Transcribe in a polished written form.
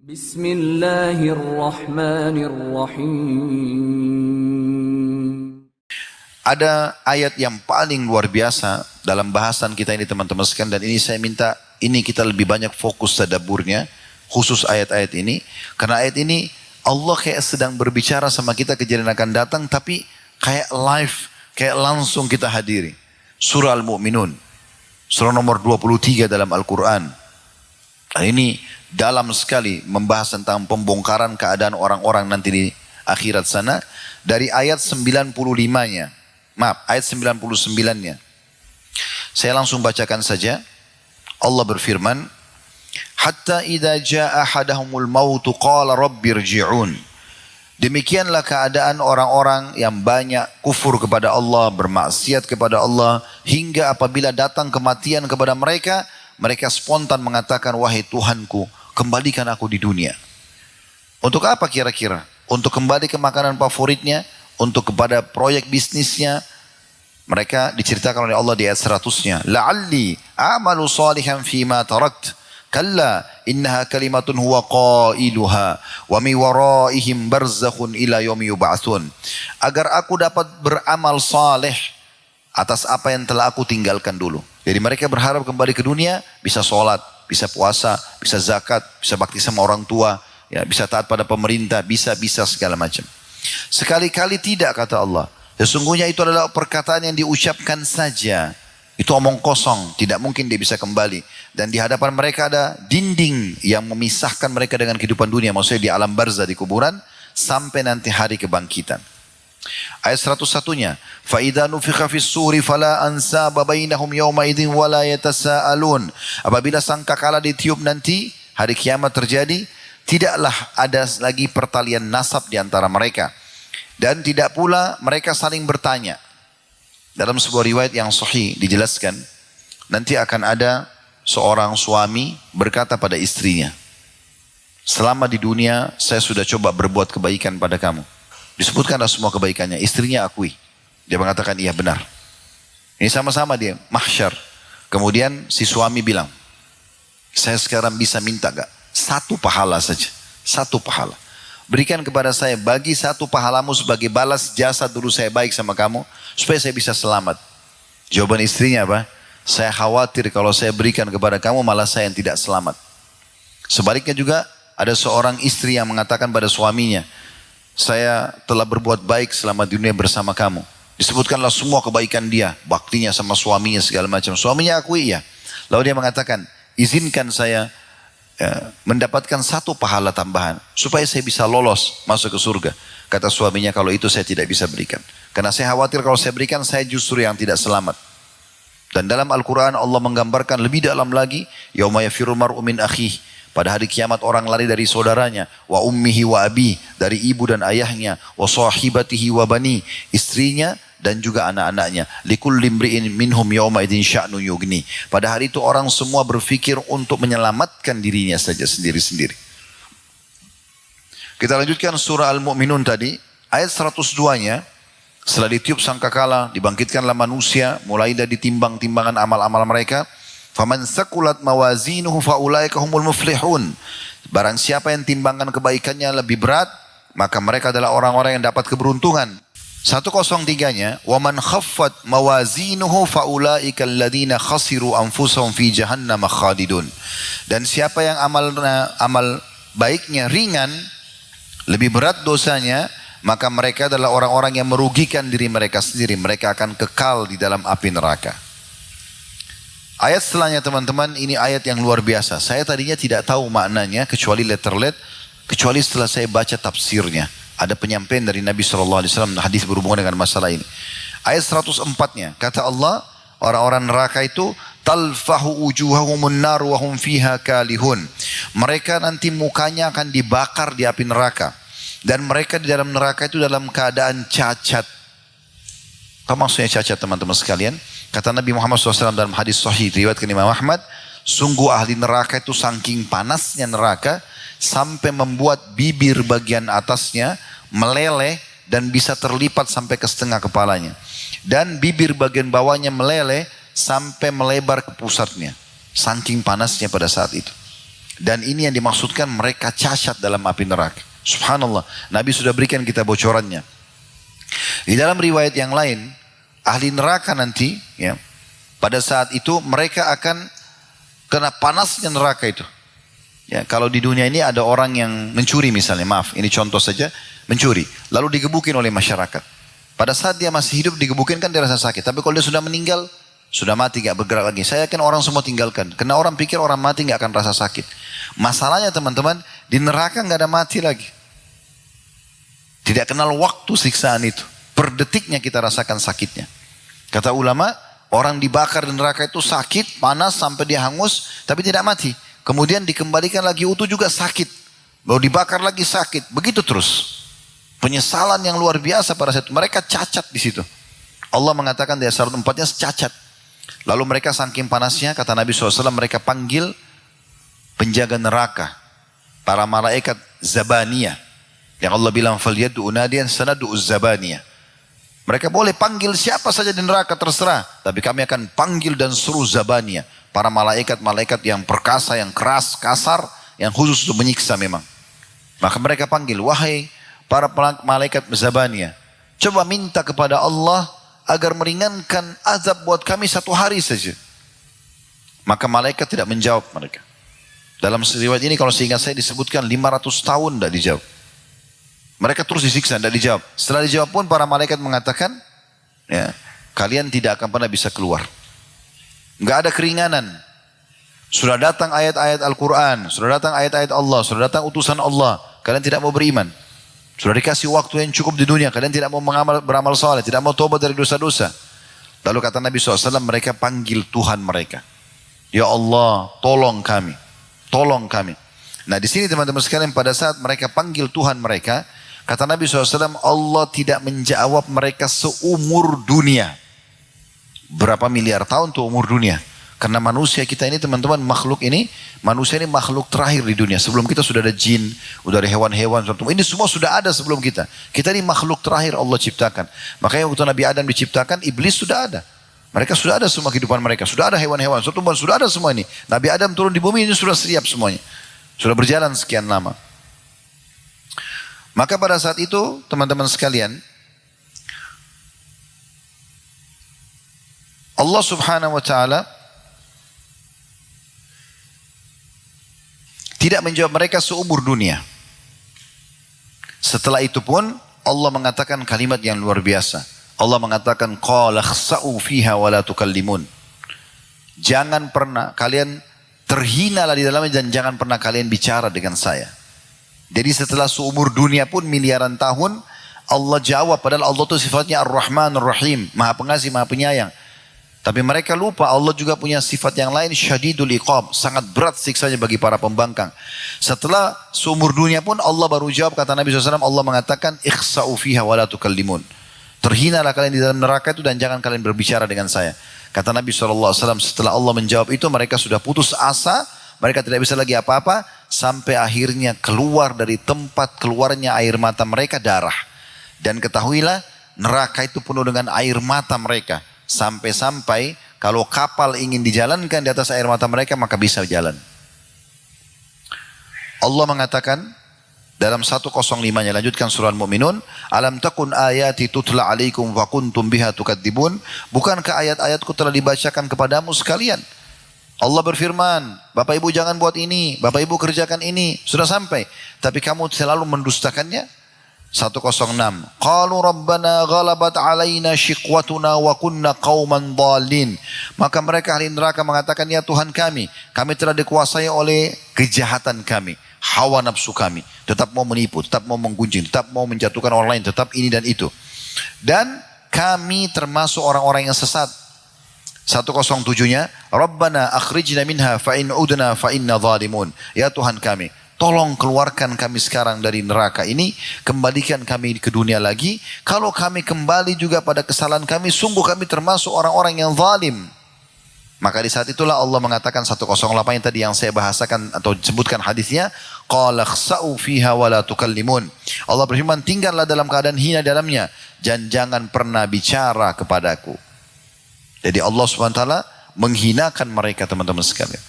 Bismillahirrahmanirrahim. Ada ayat yang paling luar biasa dalam bahasan kita ini teman-teman sekalian, dan ini saya minta ini kita lebih banyak fokus tadaburnya, khusus ayat-ayat ini, karena ayat ini Allah kayak sedang berbicara sama kita kejadian akan datang, tapi kayak live, kayak langsung kita hadiri. Surah Al-Mu'minun, surah nomor 23 dalam Al-Quran. Nah, ini dalam sekali membahas tentang pembongkaran keadaan orang-orang nanti di akhirat sana, dari ayat 95-nya. Maaf, ayat 99-nya. Saya langsung bacakan saja. Allah berfirman, hatta idza jaa ahadahumul mautu qala rabbirji'un. Demikianlah keadaan orang-orang yang banyak kufur kepada Allah, bermaksiat kepada Allah, hingga apabila datang kematian kepada mereka, mereka spontan mengatakan, wahai Tuhanku, kembalikan aku di dunia. Untuk apa kira-kira? Untuk kembali ke makanan favoritnya, untuk kepada proyek bisnisnya. Mereka diceritakan oleh Allah di ayat 100-nya. La'alli a'malu salihan fima tarakt. Kalla innaha kalimatun huwa qailuha wa mi waraihim barzakhun ila yaumi yub'atsun. Agar aku dapat beramal saleh atas apa yang telah aku tinggalkan dulu. Jadi mereka berharap kembali ke dunia, bisa sholat, bisa puasa, bisa zakat, bisa bakti sama orang tua, ya, bisa taat pada pemerintah, bisa segala macam. Sekali-kali tidak, kata Allah. Sesungguhnya itu adalah perkataan yang diucapkan saja. Itu omong kosong, tidak mungkin dia bisa kembali. Dan di hadapan mereka ada dinding yang memisahkan mereka dengan kehidupan dunia. Maksudnya di alam barzah, di kuburan, sampai nanti hari kebangkitan. Ayat 101-nya, فَإِذَا نُفِخَ فِي الصُّورِ فَلَا أَنْسَابَ بَيْنَهُمْ يَوْمَئِذٍ وَلَا يَتَسَاءَلُونَ. Apabila sangkakala ditiup nanti, hari kiamat terjadi, tidaklah ada lagi pertalian nasab di antara mereka. Dan tidak pula mereka saling bertanya. Dalam sebuah riwayat yang sahih dijelaskan, nanti akan ada seorang suami berkata pada istrinya, selama di dunia saya sudah coba berbuat kebaikan pada kamu. Disebutkanlah semua kebaikannya, istrinya akui. Dia mengatakan iya benar. Ini sama-sama dia, mahsyar. Kemudian si suami bilang, saya sekarang bisa minta gak? Satu pahala saja, satu pahala. Berikan kepada saya, bagi satu pahalamu sebagai balas jasa dulu saya baik sama kamu, supaya saya bisa selamat. Jawaban istrinya apa? Saya khawatir kalau saya berikan kepada kamu malah saya yang tidak selamat. Sebaliknya juga ada seorang istri yang mengatakan pada suaminya, saya telah berbuat baik selama di dunia bersama kamu. Disebutkanlah semua kebaikan dia, baktinya sama suaminya segala macam. Suaminya akui ya. Lalu dia mengatakan, izinkan saya mendapatkan satu pahala tambahan supaya saya bisa lolos masuk ke surga. Kata suaminya, kalau itu saya tidak bisa berikan, karena saya khawatir kalau saya berikan saya justru yang tidak selamat. Dan dalam Al-Quran Allah menggambarkan lebih dalam lagi, yauma yafirru mar'u min akhihi, pada hari kiamat orang lari dari saudaranya, wa ummihi wa abi, dari ibu dan ayahnya, wa sahibatihi wa bani, istrinya dan juga anak-anaknya. Likulli imri'in minhum yawma idzin sya'nu yughni. Pada hari itu orang semua berfikir untuk menyelamatkan dirinya saja sendiri-sendiri. Kita lanjutkan surah Al-Mu'minun tadi, ayat 102-nya. Setelah ditiup sangkakala, dibangkitkanlah manusia, mulai dari timbang-timbangan amal-amal mereka. Faman saqulat mawazinuhu faulaika humul muflihun. Barang siapa yang timbangan kebaikannya lebih berat, maka mereka adalah orang-orang yang dapat keberuntungan. 103-nya, waman khaffat mawazinuhu faulaika alladziina khasiru anfusahum fi jahannam khalidun. Dan siapa yang amal baiknya ringan, lebih berat dosanya, maka mereka adalah orang-orang yang merugikan diri mereka sendiri. Mereka akan kekal di dalam api neraka. Ayat setelahnya teman-teman, ini ayat yang luar biasa. Saya tadinya tidak tahu maknanya kecuali letter-let, kecuali setelah saya baca tafsirnya. Ada penyampaian dari Nabi SAW, hadis berhubungan dengan masalah ini. Ayat 104-nya, kata Allah, orang-orang neraka itu, talfahu ujuhahumun nar wa hum fiha kalihun. Mereka nanti mukanya akan dibakar di api neraka. Dan mereka di dalam neraka itu dalam keadaan cacat. Apa maksudnya cacat teman-teman sekalian? Kata Nabi Muhammad SAW dalam hadis sahih riwayatkan Imam Ahmad, sungguh ahli neraka itu saking panasnya neraka sampai membuat bibir bagian atasnya meleleh dan bisa terlipat sampai ke setengah kepalanya, dan bibir bagian bawahnya meleleh sampai melebar ke pusatnya, saking panasnya pada saat itu. Dan ini yang dimaksudkan mereka cacat dalam api neraka. Subhanallah, Nabi sudah berikan kita bocorannya. Di dalam riwayat yang lain, ahli neraka nanti, ya, pada saat itu mereka akan kena panasnya neraka itu. Ya, kalau di dunia ini ada orang yang mencuri misalnya, maaf, ini contoh saja, mencuri, lalu digebukin oleh masyarakat. Pada saat dia masih hidup digebukin kan dia rasa sakit, tapi kalau dia sudah meninggal, sudah mati gak bergerak lagi. Saya yakin orang semua tinggalkan, karena orang pikir orang mati gak akan rasa sakit. Masalahnya teman-teman, di neraka gak ada mati lagi. Tidak kenal waktu siksaan itu. Per detiknya kita rasakan sakitnya. Kata ulama, orang dibakar di neraka itu sakit, panas sampai dia hangus, tapi tidak mati. Kemudian dikembalikan lagi utuh juga sakit. Baru dibakar lagi sakit. Begitu terus. Penyesalan yang luar biasa pada saat itu. Mereka cacat di situ. Allah mengatakan di ayat 104-nya cacat. Lalu mereka saking panasnya, kata Nabi SAW, mereka panggil penjaga neraka. Para malaikat Zabaniyah. Yang Allah bilang, فَلْيَدُّ أُنَادِيًا سَنَدُّ الزَّبَانِيَةِ. Mereka boleh panggil siapa saja di neraka terserah. Tapi kami akan panggil dan suruh Zabaniyah. Para malaikat-malaikat yang perkasa, yang keras, kasar. Yang khusus untuk menyiksa memang. Maka mereka panggil, wahai para malaikat Zabaniyah. Coba minta kepada Allah agar meringankan azab buat kami 1 hari saja. Maka malaikat tidak menjawab mereka. Dalam riwayat ini kalau seingat saya disebutkan 500 tahun tidak dijawab. Mereka terus disiksa, tidak dijawab. Setelah dijawab pun para malaikat mengatakan, ya, kalian tidak akan pernah bisa keluar. Enggak ada keringanan. Sudah datang ayat-ayat Al-Quran, sudah datang ayat-ayat Allah, sudah datang utusan Allah. Kalian tidak mau beriman. Sudah dikasih waktu yang cukup di dunia, kalian tidak mau beramal saleh, tidak mau tobat dari dosa-dosa. Lalu kata Nabi SAW, mereka panggil Tuhan mereka. Ya Allah, tolong kami. Tolong kami. Nah di sini teman-teman sekalian, pada saat mereka panggil Tuhan mereka, kata Nabi SAW, Allah tidak menjawab mereka seumur dunia. Berapa miliar tahun tuh umur dunia? Karena manusia kita ini teman-teman, makhluk ini, manusia ini makhluk terakhir di dunia. Sebelum kita sudah ada jin, sudah ada hewan-hewan. Ini semua sudah ada sebelum kita. Kita ini makhluk terakhir Allah ciptakan. Makanya waktu Nabi Adam diciptakan, iblis sudah ada. Mereka sudah ada semua kehidupan mereka. Sudah ada hewan-hewan, sudah ada semua ini. Nabi Adam turun di bumi ini sudah siap semuanya. Sudah berjalan sekian lama. Maka pada saat itu teman-teman sekalian, Allah Subhanahu wa Ta'ala tidak menjawab mereka seumur dunia. Setelah itu pun Allah mengatakan kalimat yang luar biasa. Allah mengatakan qala khsa'u fiha wa la tukallimun. Jangan pernah kalian terhinalah di dalamnya dan jangan pernah kalian bicara dengan saya. Jadi setelah seumur dunia pun miliaran tahun Allah jawab, padahal Allah itu sifatnya Ar-Rahman Ar-Rahim, Maha Pengasih, Maha Penyayang. Tapi mereka lupa Allah juga punya sifat yang lain, syadidul iqab, sangat berat siksanya bagi para pembangkang. Setelah seumur dunia pun Allah baru jawab, kata Nabi SAW, Allah mengatakan ikhsa'u fiha wa la tukallimun. Terhinalah kalian di dalam neraka itu dan jangan kalian berbicara dengan saya. Kata Nabi SAW, setelah Allah menjawab itu mereka sudah putus asa, mereka tidak bisa lagi apa-apa, sampai akhirnya keluar dari tempat keluarnya air mata mereka darah. Dan ketahuilah neraka itu penuh dengan air mata mereka. Sampai-sampai kalau kapal ingin dijalankan di atas air mata mereka maka bisa jalan. Allah mengatakan dalam 105-nya, lanjutkan surah Al-Mu'minun, alam takun ayati tutla alaikum wa kuntum biha tukadzibun. Bukankah ayat-ayatku telah dibacakan kepadamu sekalian? Allah berfirman, Bapak Ibu jangan buat ini, Bapak Ibu kerjakan ini, sudah sampai. Tapi kamu selalu mendustakannya. 106. Qalu rabbana ghalabat alaina shiqwatuna wa kunna qauman dhalin. Maka mereka ahli neraka mengatakan, ya Tuhan kami telah dikuasai oleh kejahatan kami, hawa nafsu kami, tetap mau menipu, tetap mau menggunjing, tetap mau menjatuhkan orang lain, tetap ini dan itu. Dan kami termasuk orang-orang yang sesat. 107-nya, Rabbana akhrijna minha fa in udna fa inna zalimun. Ya Tuhan kami, tolong keluarkan kami sekarang dari neraka ini, kembalikan kami ke dunia lagi. Kalau kami kembali juga pada kesalahan kami, sungguh kami termasuk orang-orang yang zalim. Maka di saat itulah Allah mengatakan 108 yang tadi yang saya bahasakan atau sebutkan hadisnya, qala khsa'u fiha wa la tukallimun. Allah berfirman, tinggallah dalam keadaan hina dalamnya dan jangan pernah bicara kepadaku. Jadi Allah SWT menghinakan mereka teman-teman sekalian.